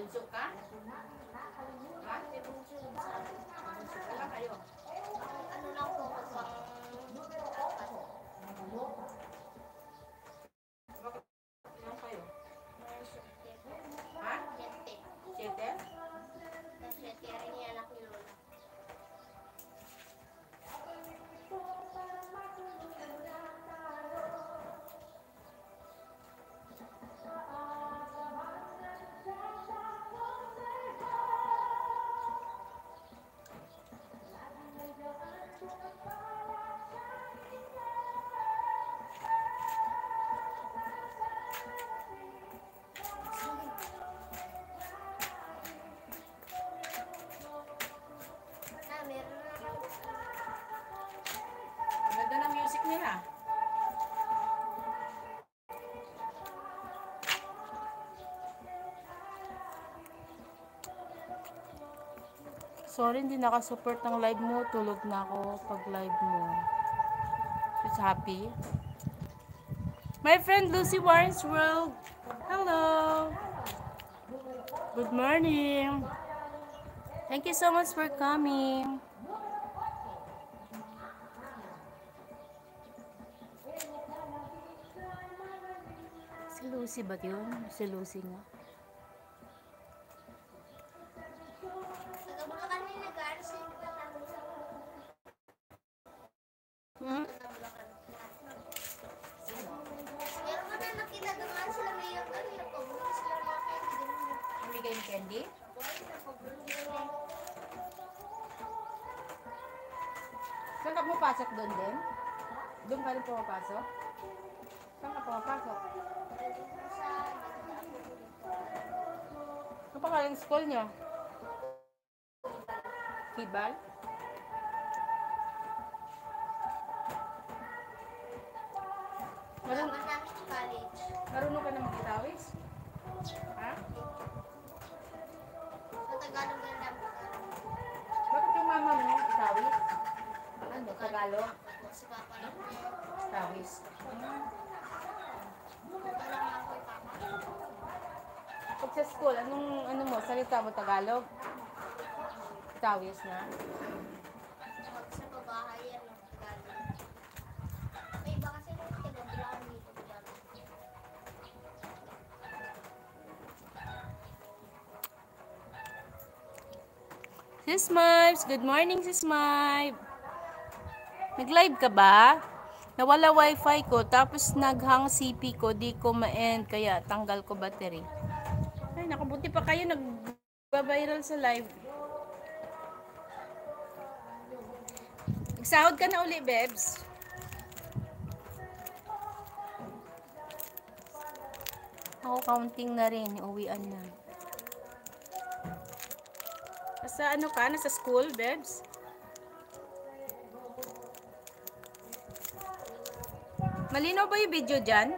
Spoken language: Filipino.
Bunso ka? Ha? Wala kayo? Ano lang po, kapag Ilan kayo? Ha? Ha? 7? Tapos kaya rin yung anak ni Lola. Meron na lang. Ganda ng music nila. Sorry, hindi nakasupport ng live mo. Tulog na ako pag live mo. She's happy. My friend Lucy Warren's World. Hello. Good morning. Thank you so much for coming. Si Lucy ba yun? Si Lucy nga. Taga-Bulacan may nag-aaral sa iba namin sa Hmm? Taga-Bulacan. Meron ko na nakita dumaan sila may yung ano, nagpabuti sila mga candy. Ganun. Namigay ng candy? Boy, nagpabuti sila. Saan ka pumapasok doon din? Doon ka rin pumapasok? Saan ka pumapasok? Ano pa kaya yung school niyo? Hibal? Kasama namin sa college. Marunong ka na mag-itawis? Ha? Sa Tagalog na lang. Bakit yung mama mo itawis? Ano? Tagalog? Si Papa lang niya. Itawis. Papa lang ako kay Papa. Pag sa school, ano mo? Salita mo Tagalog? Itawis na? Pag sa pabahay yan ng Tagalog. May iba kasi nung taga-Bulacan dito. Tagalog. Sis Mibes, good morning Sis Mibes. Nag-live ka ba? Nawala wifi ko, tapos naghang CP ko, di ko ma-end, kaya tanggal ko battery. Ay, nakabuti pa kayo, nag-viral sa live. Nagsahod ka na uli, Bebs. Ako counting na rin, uwian na. Sa ano ka? Nasa school, Bebs? Malinaw ba yung video dyan?